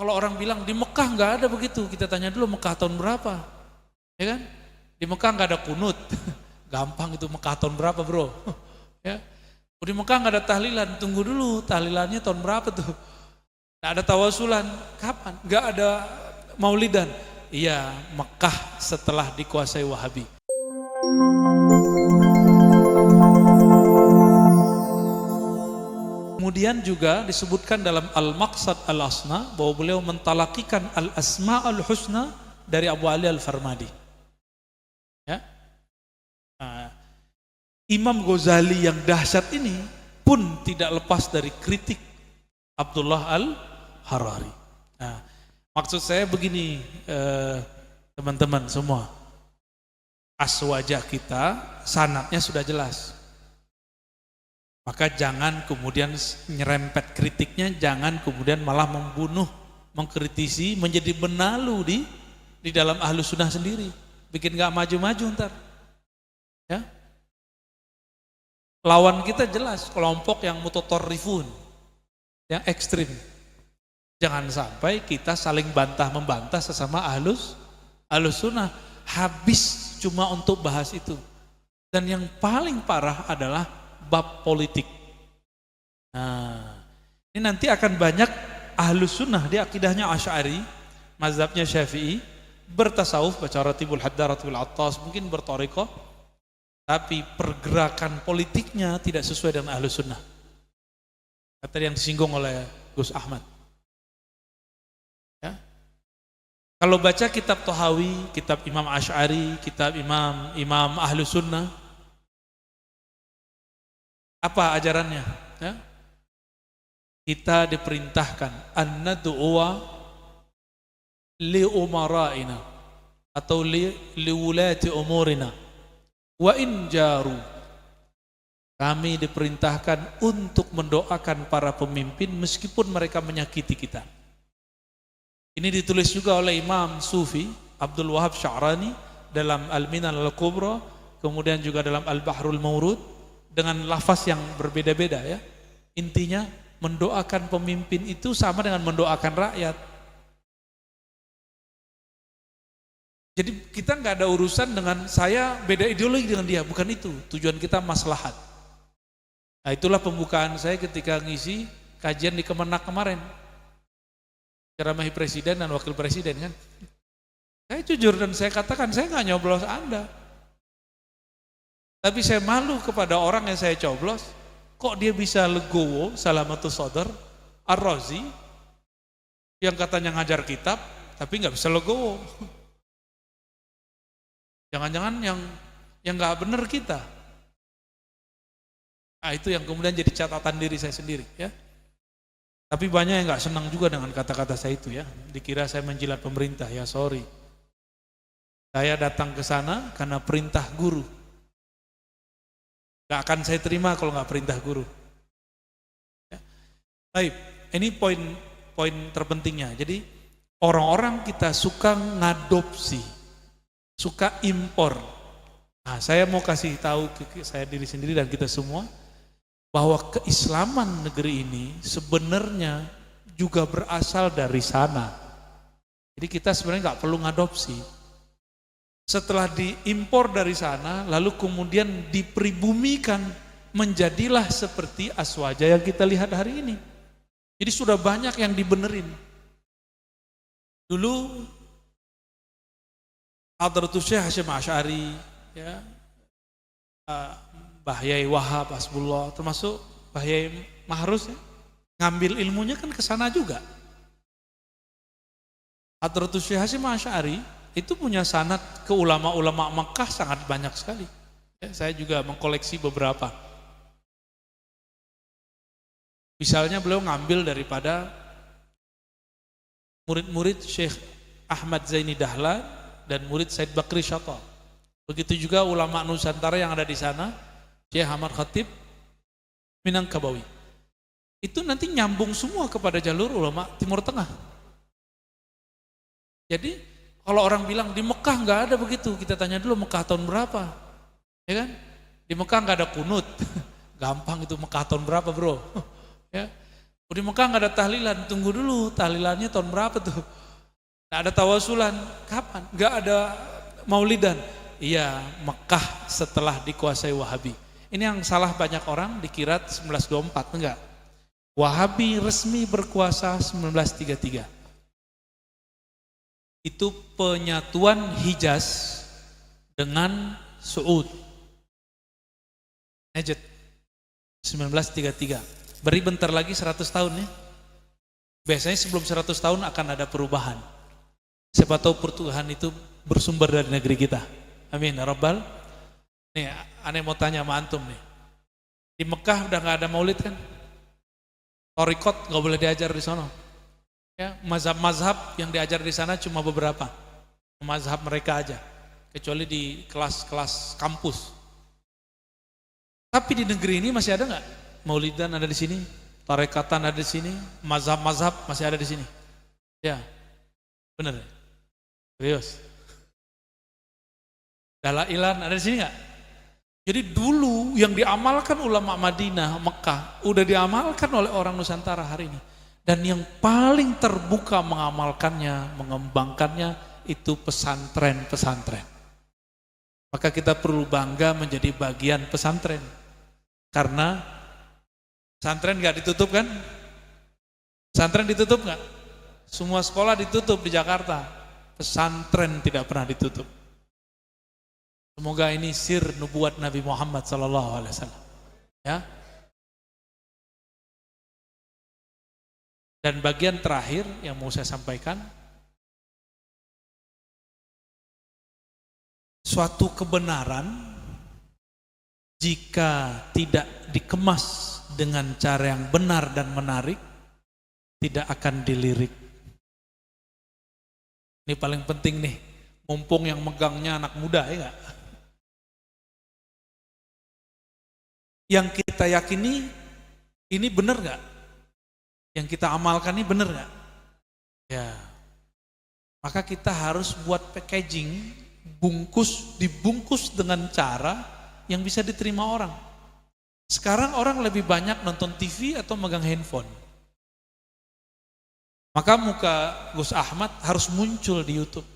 Kalau orang bilang di Mekah nggak ada begitu, kita tanya dulu Mekah tahun berapa, ya kan? Di Mekah nggak ada kunut, gampang itu Mekah tahun berapa bro? Ya, di Mekah nggak ada tahlilan, tunggu dulu tahlilannya tahun berapa tuh? Nggak ada tawasulan, kapan? Nggak ada maulidan, iya Mekah setelah dikuasai Wahabi. Kemudian juga disebutkan dalam Al-Maqsad Al-Asna bahwa beliau mentalakikan Al-Asma Al-Husna dari Abu Ali Al-Farmadi. Ya. Nah, Imam Ghazali yang dahsyat ini pun tidak lepas dari kritik Abdullah Al-Harari. Nah, maksud saya begini teman-teman semua, aswajah kita sanadnya sudah jelas. Maka jangan kemudian nyerempet kritiknya, jangan kemudian malah membunuh, mengkritisi, menjadi benalu di dalam Ahlus Sunnah sendiri, bikin gak maju-maju ntar. Ya. Lawan kita jelas kelompok yang mutatarrifun, yang ekstrim. Jangan sampai kita saling bantah-membantah sesama Ahlus Sunnah, habis cuma untuk bahas itu. Dan yang paling parah adalah bab politik. Nah, ini nanti akan banyak Ahlus Sunnah di akidahnya Asy'ari, mazhabnya Syafi'i, bertasawuf, baca Ratibul Haddad, Ratibul Attas, mungkin berthariqah, tapi pergerakan politiknya tidak sesuai dengan Ahlus Sunnah. Kata yang disinggung oleh Gus Ahmad. Ya. Kalau baca kitab Thahawi, kitab Imam Asy'ari, kitab Imam Ahlus Sunnah, apa ajarannya? Ya? Kita diperintahkan an-nad'uwa li umara'ina atau li wulati umurina wa in jaru. Kami diperintahkan untuk mendoakan para pemimpin meskipun mereka menyakiti kita. Ini ditulis juga oleh Imam Sufi Abdul Wahab Sya'rani dalam Al-Minan Al-Kubra, kemudian juga dalam Al-Bahrul Mawrud, dengan lafaz yang berbeda-beda ya. Intinya mendoakan pemimpin itu sama dengan mendoakan rakyat. Jadi kita nggak ada urusan dengan saya beda ideologi dengan dia, bukan itu. Tujuan kita maslahat. Nah, itulah pembukaan saya ketika ngisi kajian di Kemenak kemarin. Ceramahi presiden dan wakil presiden kan. Saya jujur dan saya katakan saya nggak nyoblos Anda. Tapi saya malu kepada orang yang saya coblos, kok dia bisa legowo, Salamatus Sodar, Ar-Razi, yang katanya ngajar kitab, tapi nggak bisa legowo. Jangan-jangan yang nggak benar kita. Nah, itu yang kemudian jadi catatan diri saya sendiri, ya. Tapi banyak yang nggak senang juga dengan kata-kata saya itu, ya. Dikira saya menjilat pemerintah, ya sorry. Saya datang ke sana karena perintah guru. Gak akan saya terima kalau nggak perintah guru. Ya. Baik, ini poin terpentingnya. Jadi orang-orang kita suka ngadopsi, suka impor. Nah, saya mau kasih tahu ke saya diri sendiri dan kita semua bahwa keislaman negeri ini sebenarnya juga berasal dari sana. Jadi kita sebenarnya nggak perlu ngadopsi. Setelah diimpor dari sana, lalu kemudian dipribumikan, menjadilah seperti aswaja yang kita lihat hari ini. Jadi sudah banyak yang dibenerin. Dulu Hadratus Syekh Hasyim Asy'ari, ya, Mbah Yai Wahab Hasbullah, termasuk Mbah Yai Mahrus, ya, ngambil ilmunya kan ke sana juga. Hadratus Syekh Hasyim Asy'ari itu punya sanad ke ulama-ulama Mekah sangat banyak sekali. Ya, saya juga mengkoleksi beberapa. Misalnya beliau ngambil daripada murid-murid Syekh Ahmad Zaini Dahlan dan murid Said Bakri Syata. Begitu juga ulama Nusantara yang ada di sana, Syekh Ahmad Khatib Minangkabawi. Itu nanti nyambung semua kepada jalur ulama Timur Tengah. Jadi kalau orang bilang di Mekah nggak ada begitu, kita tanya dulu Mekah tahun berapa, ya kan? Di Mekah nggak ada kunut, gampang itu Mekah tahun berapa bro? Ya, Di Mekah nggak ada tahlilan, tunggu dulu, tahlilannya tahun berapa tuh? Nggak ada tawasulan, kapan? Nggak ada maulidan. Iya, Mekah setelah dikuasai Wahabi. Ini yang salah banyak orang, dikira 1924, enggak. Wahabi resmi berkuasa 1933. Itu penyatuan Hijaz dengan Saud. Najd 1933. Beri bentar lagi 100 tahun ya. Biasanya sebelum 100 tahun akan ada perubahan. Siapa tahu pertuhan itu bersumber dari negeri kita. Amin ya Rabbal. Nih, aneh mau tanya sama antum nih. Di Mekah udah nggak ada maulid kan? Torikot nggak boleh diajar di sana. Ya, mazhab-mazhab yang diajar di sana cuma beberapa. Mazhab mereka aja. Kecuali di kelas-kelas kampus. Tapi di negeri ini masih ada nggak? Maulidan ada di sini, tarekatan ada di sini, mazhab-mazhab masih ada di sini. Ya, benar. Serius. Dalailan ada di sini nggak? Jadi dulu yang diamalkan ulama Madinah, Mekah, udah diamalkan oleh orang Nusantara hari ini. Dan yang paling terbuka mengamalkannya, mengembangkannya itu pesantren-pesantren. Maka kita perlu bangga menjadi bagian pesantren. Karena pesantren nggak ditutup kan? Pesantren ditutup nggak? Semua sekolah ditutup di Jakarta. Pesantren tidak pernah ditutup. Semoga ini sir nubuat Nabi Muhammad SAW. Ya. Dan bagian terakhir yang mau saya sampaikan, suatu kebenaran jika tidak dikemas dengan cara yang benar dan menarik, tidak akan dilirik. Ini paling penting nih, mumpung yang megangnya anak muda, ya enggak? Yang kita yakini, ini benar enggak? Yang kita amalkan ini benar enggak? Ya. Maka kita harus buat packaging, dibungkus dengan cara yang bisa diterima orang. Sekarang orang lebih banyak nonton TV atau megang handphone. Maka muka Gus Ahmad harus muncul di YouTube.